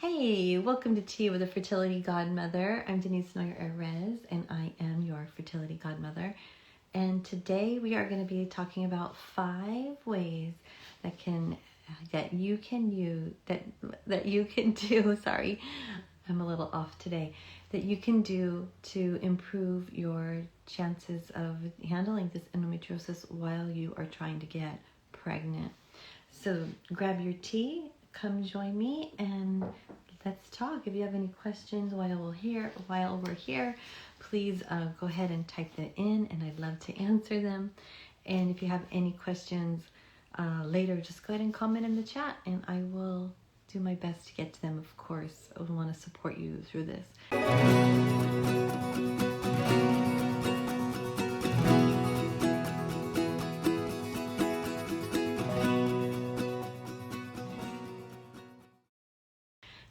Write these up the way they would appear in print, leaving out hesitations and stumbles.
Hey, welcome to Tea with a Fertility Godmother. I'm Denise Noyer-Erez, and I am your Fertility Godmother. And today we are going to be talking about 5 ways that you can do. Sorry, I'm a little off today. That you can do to improve your chances of handling this endometriosis while you are trying to get pregnant. So grab your tea. Come join me and let's talk. If you have any questions while we're here, please go ahead and type that in, and I'd love to answer them. And if you have any questions later, just go ahead and comment in the chat, and I will do my best to get to them. Of course, I want to support you through this.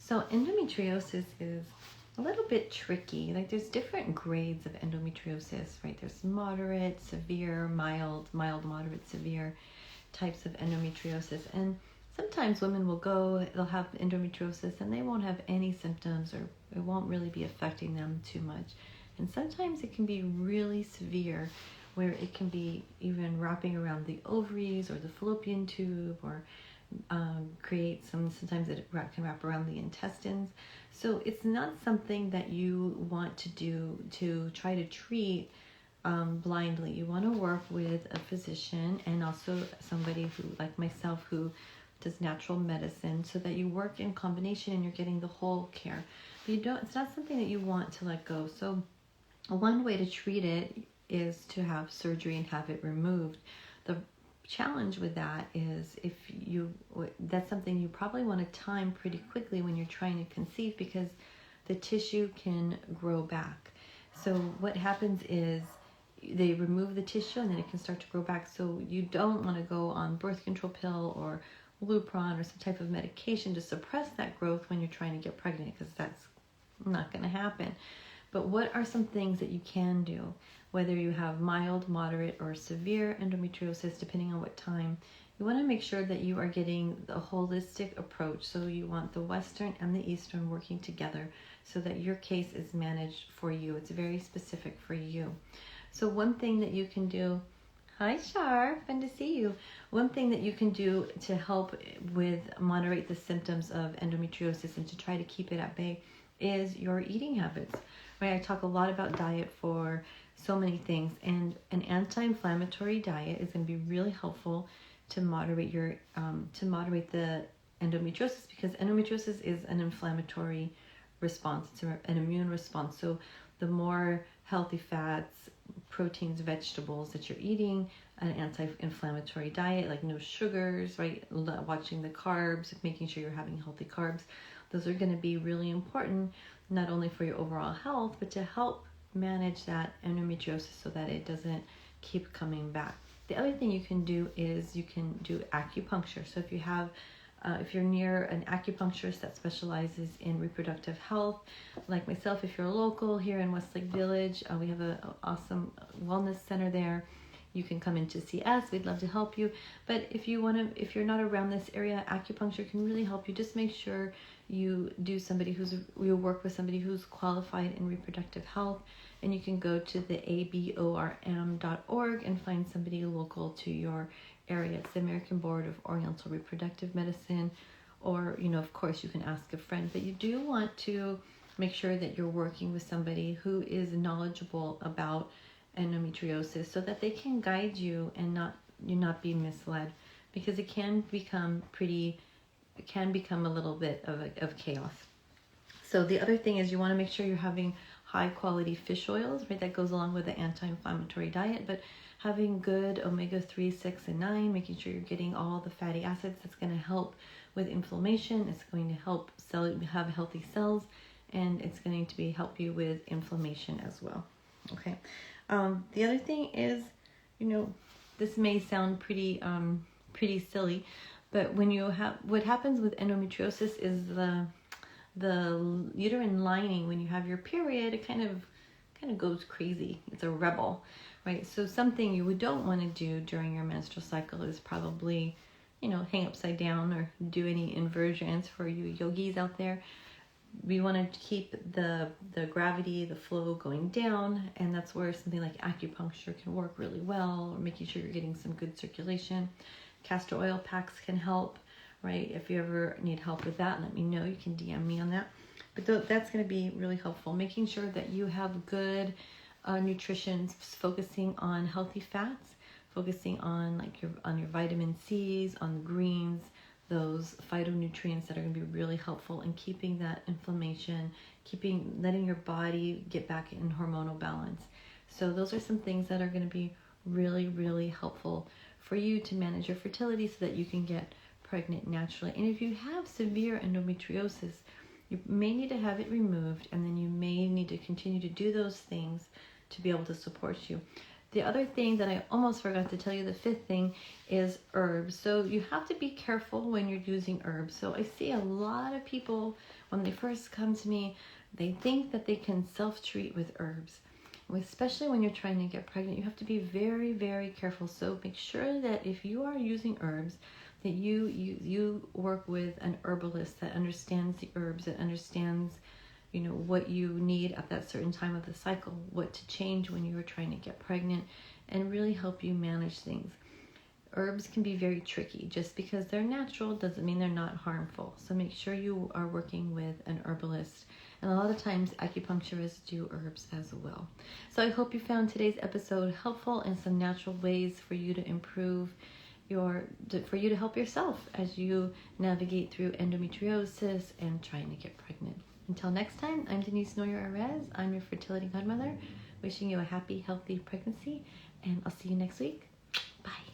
So endometriosis is a little bit tricky. Like there's different grades of endometriosis, right? There's moderate, severe, mild, moderate, severe types of endometriosis. And sometimes women they'll have endometriosis and they won't have any symptoms, or it won't really be affecting them too much. And sometimes it can be really severe, where it can be even wrapping around the ovaries or the fallopian tube, or sometimes it can wrap around the intestines. So it's not something that you want to do to try to treat blindly. You want to work with a physician and also somebody who, like myself, who does natural medicine, so that you work in combination and you're getting the whole care. But it's not something that you want to let go. So one way to treat it is to have surgery and have it removed. The challenge with that is that's something you probably want to time pretty quickly when you're trying to conceive, because the tissue can grow back. So what happens is they remove the tissue and then it can start to grow back. So you don't want to go on birth control pill or Lupron or some type of medication to suppress that growth when you're trying to get pregnant, because that's not going to happen. But what are some things that you can do? Whether you have mild, moderate, or severe endometriosis, depending on what time, you want to make sure that you are getting the holistic approach. So you want the Western and the Eastern working together so that your case is managed for you. It's very specific for you. So one thing that you can do, hi Shar, fun to see you. One thing that you can do to help moderate the symptoms of endometriosis and to try to keep it at bay is your eating habits. Right? I talk a lot about diet for so many things, and an anti-inflammatory diet is going to be really helpful to moderate the endometriosis, because endometriosis is an inflammatory response. It's an immune response. So the more healthy fats, proteins, vegetables that you're eating, an anti-inflammatory diet, like no sugars, right? Watching the carbs, making sure you're having healthy carbs. Those are going to be really important, not only for your overall health, but to help manage that endometriosis so that it doesn't keep coming back. The other thing you can do is you can do acupuncture. So if you're near an acupuncturist that specializes in reproductive health, like myself, if you're local here in Westlake Village, we have an awesome wellness center there. You can come in to see us. We'd love to help you. But if you're not around this area, acupuncture can really help you. Just make sure you work with somebody who's qualified in reproductive health, and you can go to the FABORM.org and find somebody local to your area. It's the American Board of Oriental Reproductive Medicine, or of course you can ask a friend. But you do want to make sure that you're working with somebody who is knowledgeable about endometriosis, so that they can guide you and not be misled, because it can become a little bit of chaos. So the other thing is you want to make sure you're having high quality fish oils, right? That goes along with the anti-inflammatory diet, but having good omega-3, 6, and 9, making sure you're getting all the fatty acids. That's going to help with inflammation. It's going to help have healthy cells, and it's going to help you with inflammation as well. Okay. The other thing is, this may sound pretty silly, but what happens with endometriosis is the uterine lining, when you have your period, it kind of goes crazy. It's a rebel, right? So something you don't want to do during your menstrual cycle is probably hang upside down or do any inversions for you yogis out there. We want to keep the gravity, the flow going down, and that's where something like acupuncture can work really well, or making sure you're getting some good circulation. Castor oil packs can help, right? If you ever need help with that, let me know. You can DM me on that. But that's going to be really helpful. Making sure that you have good nutrition, focusing on healthy fats, focusing on your vitamin C's, on the greens, those phytonutrients that are going to be really helpful in keeping that inflammation, letting your body get back in hormonal balance. So those are some things that are going to be really, really helpful for you to manage your fertility so that you can get pregnant naturally. And if you have severe endometriosis, you may need to have it removed, and then you may need to continue to do those things to be able to support you. The other thing that I almost forgot to tell you, the fifth thing, is herbs. So you have to be careful when you're using herbs. So I see a lot of people, when they first come to me, they think that they can self-treat with herbs. Especially when you're trying to get pregnant, you have to be very, very careful. So make sure that if you are using herbs, that you work with an herbalist that understands the herbs, that understands what you need at that certain time of the cycle, what to change when you are trying to get pregnant, and really help you manage things. Herbs can be very tricky. Just because they're natural doesn't mean they're not harmful. So make sure you are working with an herbalist. And a lot of times acupuncturists do herbs as well. So I hope you found today's episode helpful and some natural ways for you to improve for you to help yourself as you navigate through endometriosis and trying to get pregnant. Until next time, I'm Denise Noyer-Erez. I'm your fertility godmother, wishing you a happy, healthy pregnancy, and I'll see you next week. Bye.